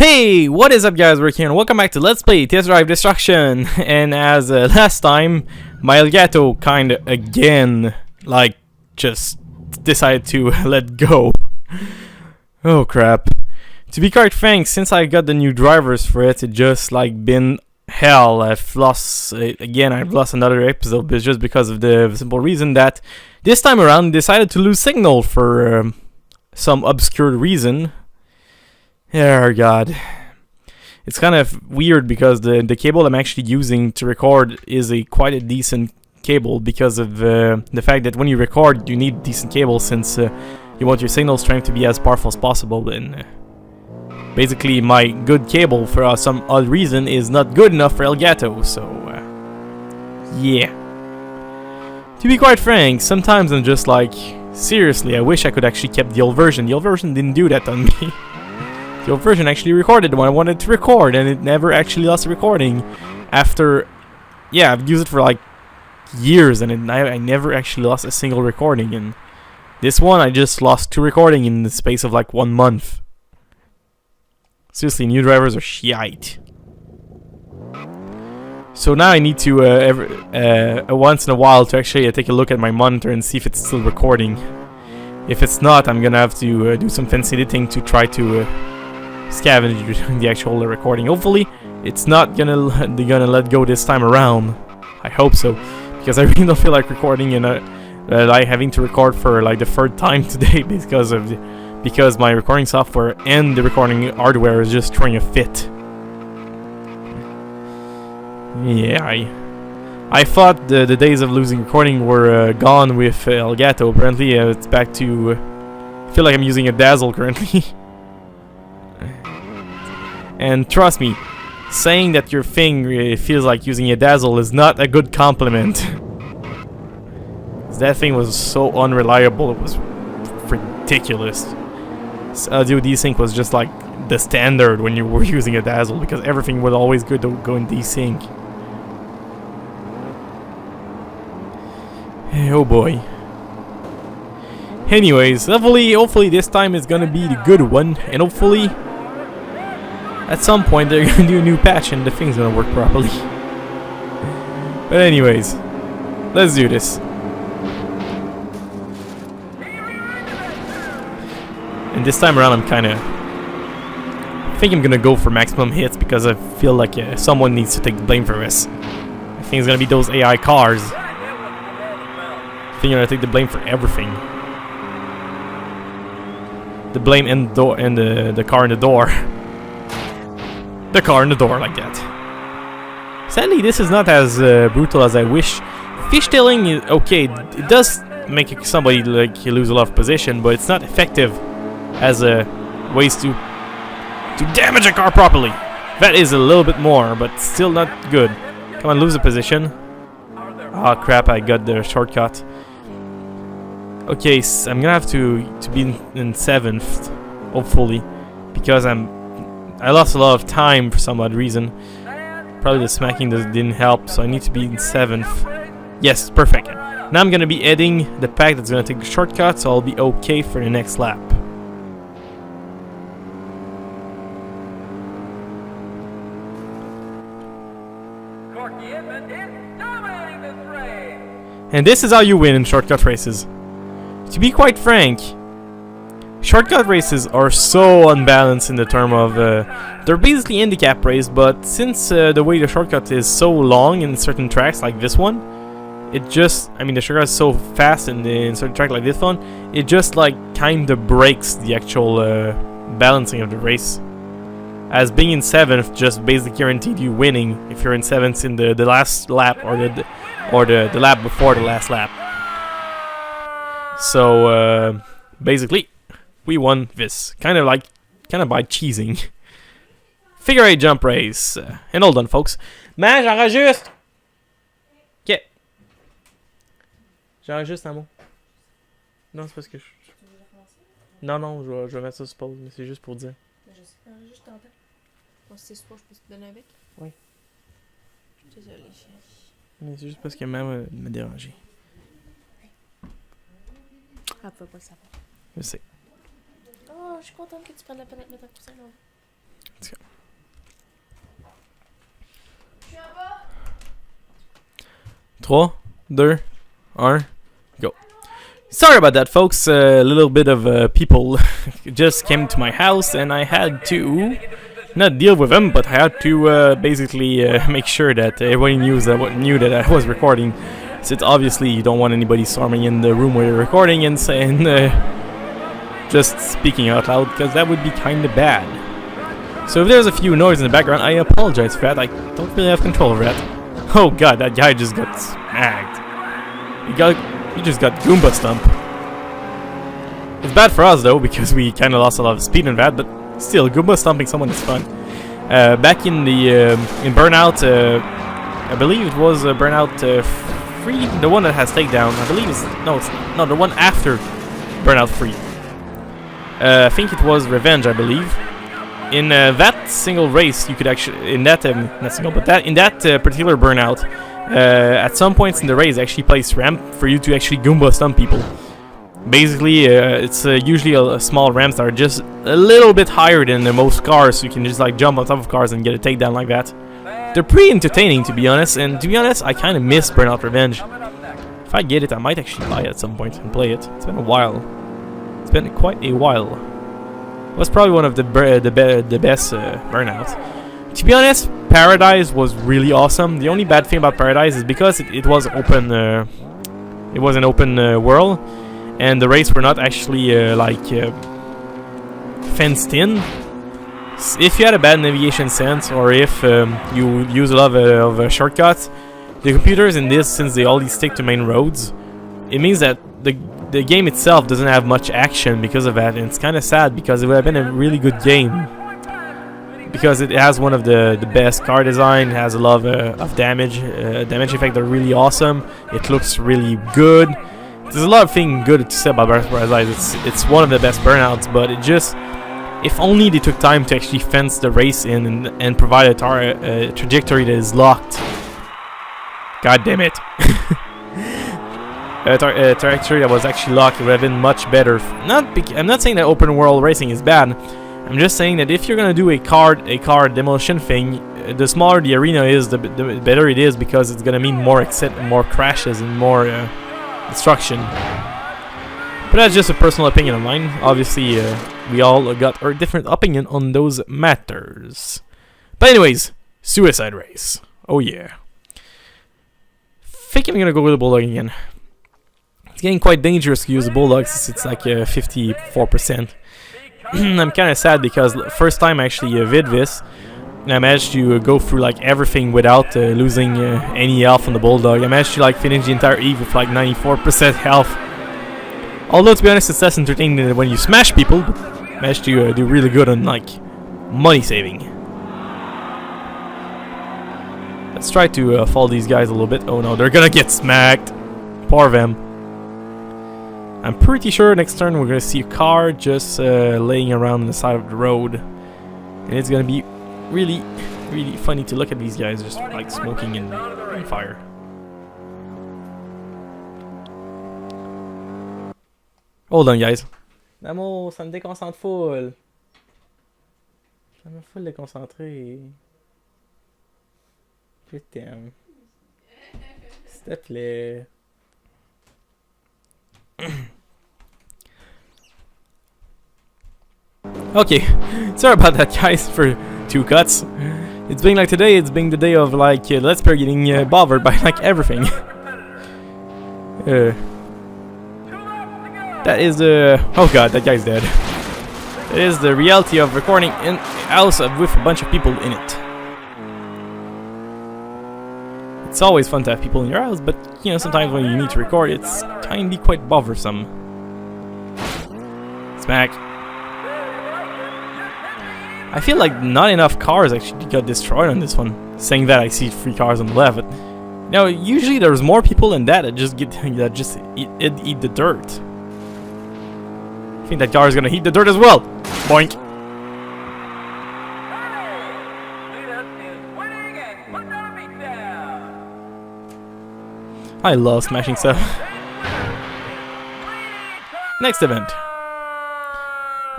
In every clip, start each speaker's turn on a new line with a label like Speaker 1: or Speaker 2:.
Speaker 1: Hey, what is up guys, we're here and welcome back to Let's Play Test Drive Destruction. And as last time, my Elgato kinda again, like, just decided to let go. Oh crap. To be quite frank, since I got the new drivers for it, it just like been hell. I've lost another episode, but it's just because of the simple reason that this time around I decided to lose signal for some obscure reason. Oh god. It's kind of weird because the cable I'm actually using to record is quite a decent cable because of the fact that when you record you need decent cable since you want your signal strength to be as powerful as possible, and basically my good cable for some odd reason is not good enough for Elgato, so yeah. To be quite frank, sometimes I'm just like, seriously, I wish I could actually kept the old version. The old version didn't do that on me. The old version actually recorded when I wanted to record, and it never actually lost a recording after, yeah, I've used it for like years, and I never actually lost a single recording. And this one I just lost 2 recording in the space of like 1 month. Seriously, new drivers are shite. So now I need to once in a while to actually take a look at my monitor and see if it's still recording. If it's not, I'm gonna have to do some fancy editing to try to scavenge the actual recording. Hopefully it's not gonna let go this time around. I hope so, because I really don't feel like recording and like having to record for like the 3rd time today because my recording software and the recording hardware is just throwing a fit. Yeah, I thought the days of losing recording were gone with Elgato. Apparently it's back to I feel like I'm using a Dazzle currently. And trust me, saying that your thing feels like using a Dazzle is not a good compliment. That thing was so unreliable, it was ridiculous. Audio desync was just like the standard when you were using a Dazzle, because everything would always go in desync. Oh boy. Anyways, hopefully this time is gonna be the good one, and hopefully at some point they're gonna do a new patch and the thing's gonna work properly. But anyways, let's do this. And this time around I think I'm gonna go for maximum hits because I feel like someone needs to take the blame for this. I think it's gonna be those AI cars. I think they're gonna take the blame for everything. The blame in the door, and the car in the door. The car in the door, like that. Sadly, this is not as brutal as I wish. Fishtailing is okay. It does make somebody like lose a lot of position, but it's not effective as ways to damage a car properly. That is a little bit more, but still not good. Come on, lose a position. Ah, crap! I got the shortcut. Okay, so I'm gonna have to be in 7th, hopefully, because I lost a lot of time for some odd reason. Probably the smacking didn't help, so I need to be in 7th. Yes, perfect. Now I'm gonna be adding the pack that's gonna take the shortcut, so I'll be okay for the next lap. And this is how you win in shortcut races. To be quite frank, shortcut races are so unbalanced in the term of they're basically handicap race, but since the way the shortcut is so long in certain tracks like this one, it just, I mean, the shortcut is so fast in certain tracks like this one, it just like kinda breaks the actual balancing of the race. As being in 7th just basically guaranteed you winning if you're in 7th in the last lap or the lap before the last lap. So basically we won this, kind of by cheesing. Figure 8 jump race. And hold on, folks. Mais j'enregistre. Ok. J'enregistre un mot. Non, c'est parce que Non, je vais mettre ça sur pause, mais c'est juste pour dire. Je sais pas, juste t'entends. Bon, si c'est ce soir, je peux te donner un bec? Oui. Désolé. Mais c'est juste parce que maman m'a dérangé. Elle peut pas savoir. Je sais. Oh, je suis contente que tu prennes la peine de mettre un coussin là. Let's go. 3, 2, 1, go. Sorry about that, folks. A little bit of people just came to my house, and I had to not deal with them, but I had to basically make sure that everybody knew that I was recording. Since obviously you don't want anybody storming in the room where you're recording and saying just speaking out loud, because that would be kind of bad. So if there's a few noise in the background, I apologize for that. I don't really have control over that. Oh god, that guy just got smacked. He just got Goomba Stomp. It's bad for us though, because we kind of lost a lot of speed in that, but still, Goomba Stomping someone is fun. Back in the in Burnout, I believe it was Burnout 3, the one that has takedown. I believe it's no, the one after Burnout 3. I think it was Revenge, I believe. In that single race, you could actually in that not single, but that in that particular Burnout, at some points in the race, actually place ramp for you to actually Goomba stomp people. Basically, it's usually a small ramps that are just a little bit higher than the most cars, so you can just like jump on top of cars and get a takedown like that. They're pretty entertaining, to be honest, and to be honest, I kind of miss Burnout Revenge. If I get it, I might actually buy it at some point and play it. It's been a while. It's been quite a while. It was probably one of the best Burnouts. To be honest, Paradise was really awesome. The only bad thing about Paradise is because it was open. It was an open world, and the race were not actually fenced in. If you had a bad navigation sense, or if you use a lot of shortcuts, the computers in this, since they all stick to main roads, it means that the game itself doesn't have much action because of that, and it's kind of sad because it would have been a really good game. Because it has one of the best car design, it has a lot of damage effects are really awesome, it looks really good. There's a lot of things good to say about Paradise. It's one of the best Burnouts, but it just, if only they took time to actually fence the race in and provide a trajectory that is locked. God damn it. A trajectory that was actually locked, it would have been much better. I'm not saying that open world racing is bad. I'm just saying that if you're gonna do a car demolition thing, the smaller the arena is, the better it is, because it's gonna mean more crashes and more destruction. But that's just a personal opinion of mine. Obviously, we all got our different opinion on those matters. But anyways, Suicide Race. Oh yeah. Think I'm gonna go with the Bulldog again. It's getting quite dangerous to use the Bulldog since it's like 54%. I'm kind of sad because first time I actually vid this, I managed to go through like everything without losing any health on the Bulldog. I managed to like finish the entire Eve with like 94% health. Although to be honest, it's less entertaining than when you smash people, but I managed to do really good on like money saving. Let's try to follow these guys a little bit. Oh no, they're gonna get smacked. Poor them. I'm pretty sure next turn we're gonna see a car just laying around on the side of the road, and it's gonna be really, really funny to look at these guys just like smoking and fire. Hold on, guys. L'amour, ça me déconcentre full. Ça me full déconcentré. Je t'aime. S'il te plaît. Okay, sorry about that, guys, for 2 cuts. It's been like today, it's been the day of like Let's Play getting bothered by like everything. That is oh god, that guy's dead. That is the reality of recording in a house with a bunch of people in it. It's always fun to have people in your house, but you know, sometimes when you need to record, it's kinda quite bothersome. Smack. I feel like not enough cars actually got destroyed on this one. Saying that, I see 3 cars on the left, but now usually there's more people than that just eat the dirt. I think that car is gonna eat the dirt as well. Boink. I love smashing stuff. Next event.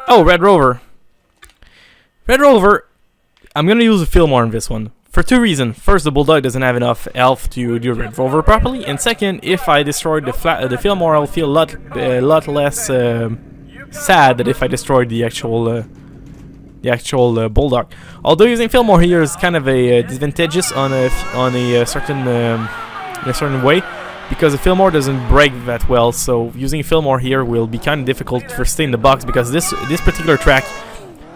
Speaker 1: Oh, Red Rover. Red Rover I'm gonna use a Fillmore in this one. For two reasons. First, the Bulldog doesn't have enough health to do a revolver properly. And second, if I destroyed the Fillmore, I'll feel a lot less sad than if I destroyed the actual Bulldog. Although using Fillmore here is kind of a disadvantageous on a certain in a certain way, because the Fillmore doesn't break that well. So using Fillmore here will be kind of difficult for stay in the box, because this particular track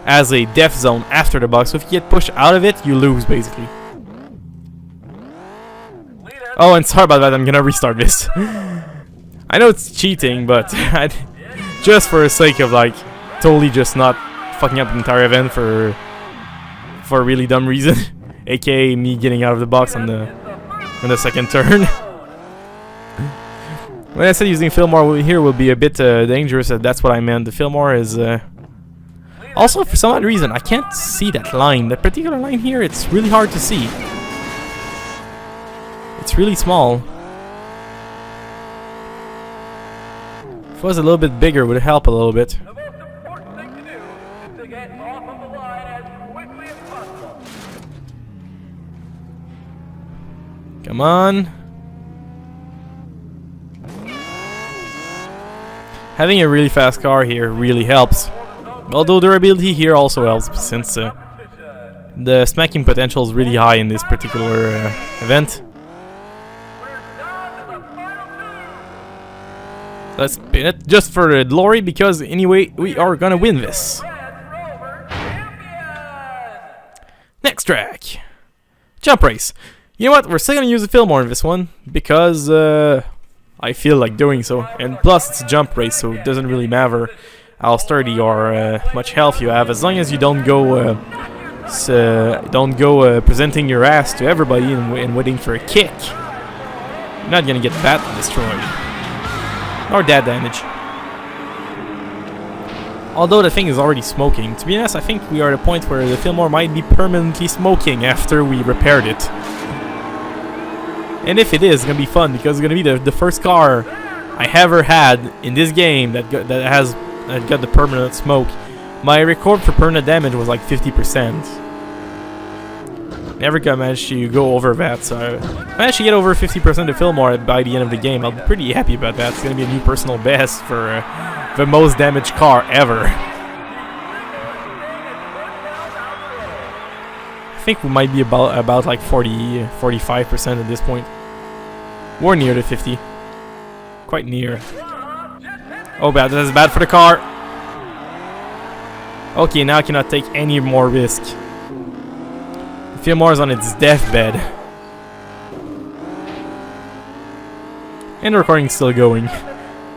Speaker 1: has a death zone after the box. So if you get pushed out of it, you lose basically. Oh, and sorry about that. I'm gonna restart this. I know it's cheating, but just for the sake of like totally just not fucking up the entire event for a really dumb reason, aka me getting out of the box on the second turn. When I said using Fillmore here will be a bit dangerous, that's what I meant. The Fillmore is also, for some odd reason, I can't see that line. That particular line here, it's really hard to see. It's really small. If it was a little bit bigger, it would help a little bit. Come on. Having a really fast car here really helps. Although durability here also helps, since the smacking potential is really high in this particular event. Let's spin it just for the glory, because anyway we are gonna win this. Next track, jump race. You know what? We're still gonna use the Fillmore in this one because I feel like doing so, and plus it's a jump race, so it doesn't really matter how sturdy or much health you have, as long as you don't go presenting your ass to everybody and waiting for a kick. You're not gonna get that destroyed or that damage. Although the thing is already smoking. To be honest, I think we are at a point where the Fillmore might be permanently smoking after we repaired it. And if it is, it's gonna be fun, because it's gonna be the first car I ever had in this game that got the permanent smoke. My record for permanent damage was like 50%. Never got managed to go over that, so I managed to get over 50% of Fillmore by the end of the game. I'll be pretty happy about that. It's gonna be a new personal best for the most damaged car ever. I think we might be about like 45% at this point. We're near to 50. Quite near. Oh, bad. That's bad for the car. Okay, now I cannot take any more risk. Fillmore is on its deathbed. And the recording's still going.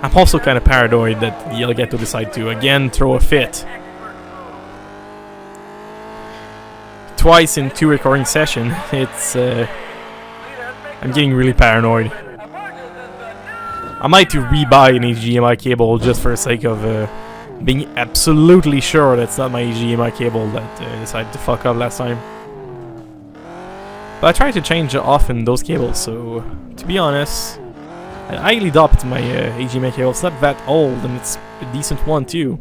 Speaker 1: I'm also kind of paranoid that the Elgato decide to again throw a fit. Twice in 2 recording sessions. It's I'm getting really paranoid. I might to rebuy an HDMI cable just for the sake of being absolutely sure that's not my HDMI cable that decided to fuck up last time. But I try to change often those cables, so to be honest, I highly doubt my HDMI cable. It's not that old, and it's a decent one too.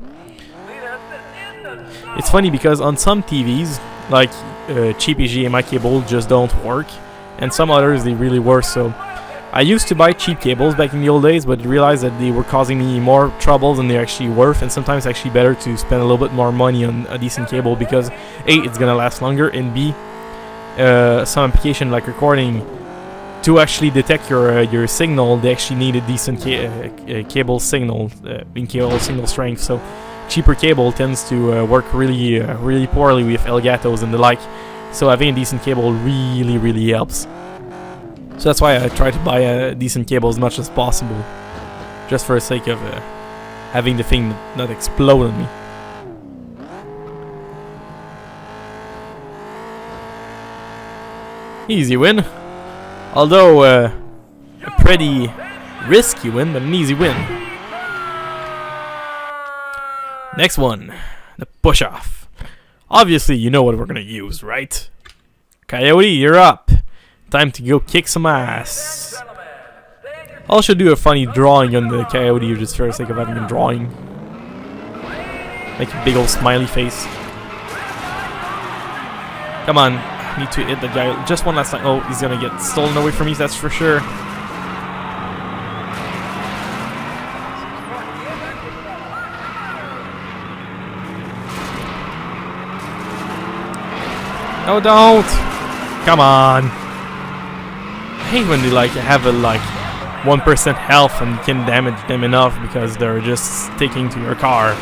Speaker 1: It's funny because on some TVs, like cheap HDMI cable just don't work, and some others they really work. So I used to buy cheap cables back in the old days, but realized that they were causing me more trouble than they're actually worth, and sometimes it's actually better to spend a little bit more money on a decent cable, because A, it's gonna last longer, and B, some application like recording, to actually detect your signal, they actually need a decent cable signal in cable signal strength. So cheaper cable tends to work really really poorly with Elgatos and the like. So having a decent cable really helps. So that's why I try to buy a decent cable as much as possible, just for the sake of having the thing not explode on me. Easy win. Although a pretty risky win, but an easy win. Next one, the push-off. Obviously, you know what we're gonna use, right? Coyote, you're up. Time to go kick some ass. I'll should do a funny drawing on the Coyote just for the sake of having a drawing. Like a big old smiley face. Come on. I need to hit the guy just one last time. Oh, he's gonna get stolen away from me, that's for sure. No, don't! Come on! I hate when they like have a like 1% health and you can damage them enough because they're just sticking to your car.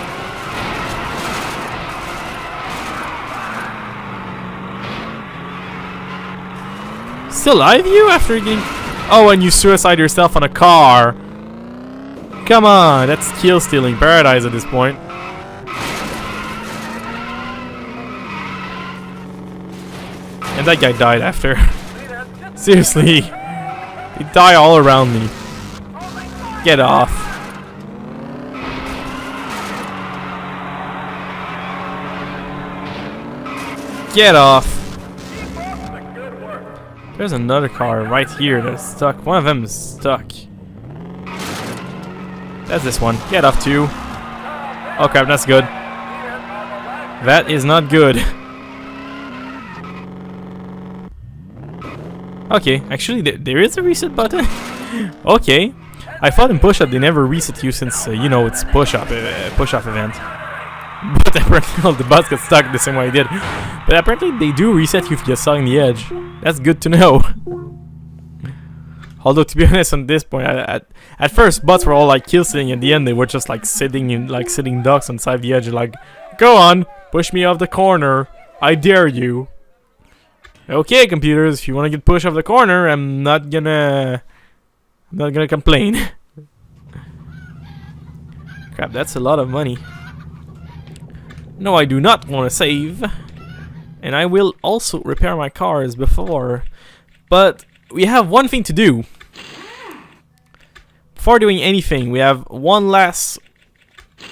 Speaker 1: Still alive, you? After getting... Oh, and you suicide yourself on a car. Come on, that's kill stealing paradise at this point. And that guy died after. Seriously. They die all around me. Get off. Get off. There's another car right here that's stuck. One of them is stuck. That's this one. Get off too. Oh crap, that's good. That is not good. Okay, actually there is a reset button. Okay, I thought in push-up they never reset you since you know it's push-up event. But apparently all the bots got stuck the same way I did. But apparently they do reset you if you get stuck on the edge. That's good to know. Although to be honest, on this point, at first bots were all like kill stealing. At the end, they were just like sitting ducks on the side of the edge, like, go on, push me off the corner, I dare you. Okay, computers, if you want to get pushed off the corner, I'm not gonna complain. Crap, that's a lot of money. No, I do not want to save. And I will also repair my cars before. But we have one thing to do. Before doing anything, we have one last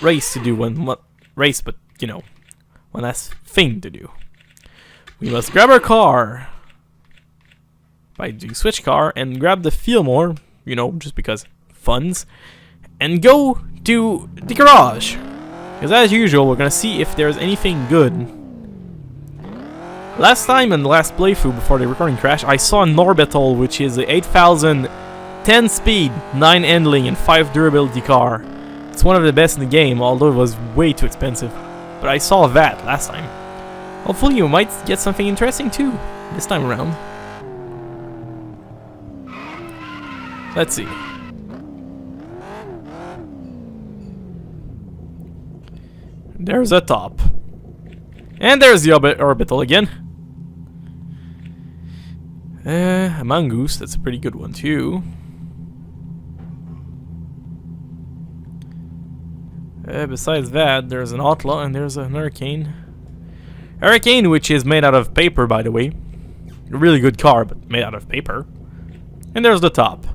Speaker 1: race to do. One race, but you know, one last thing to do. We must grab our car by doing switch car and grab the Fillmore, you know, just because funds, and go to the garage. Because as usual, we're gonna see if there's anything good. Last time in the last playthrough before the recording crash, I saw an Orbital, which is a 8,000, 10 speed, 9 handling, and 5 durability car. It's one of the best in the game, although it was way too expensive. But I saw that last time. Hopefully you might get something interesting too, this time around. Let's see. There's a top. And there's the orbital again. A mongoose, that's a pretty good one too. Besides that, there's an outlaw and there's an hurricane. Hurricane, which is made out of paper, by the way. A really good car, but made out of paper. And there's the top.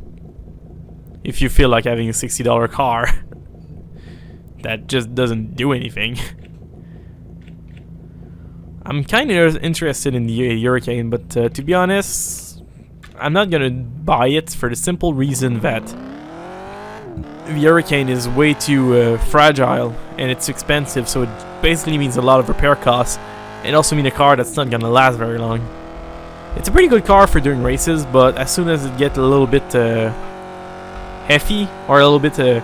Speaker 1: If you feel like having a $60 car that just doesn't do anything. I'm kind of interested in the Hurricane, but to be honest, I'm not gonna buy it for the simple reason that the Hurricane is way too fragile and it's expensive, so it basically means a lot of repair costs. And also mean a car that's not gonna last very long. It's a pretty good car for doing races, but as soon as it gets a little bit heavy or a little bit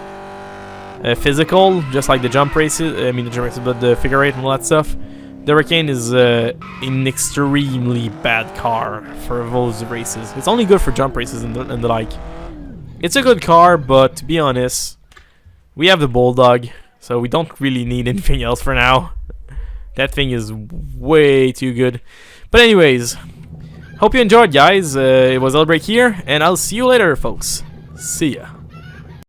Speaker 1: physical, just like the jump races, but the figure eight and all that stuff, the Hurricane is an extremely bad car for those races. It's only good for jump races and the like. It's a good car, but to be honest, we have the Bulldog, so we don't really need anything else for now. That thing is way too good. But anyways, hope you enjoyed, guys. It was Hailtothebreak here, and I'll see you later, folks. See ya.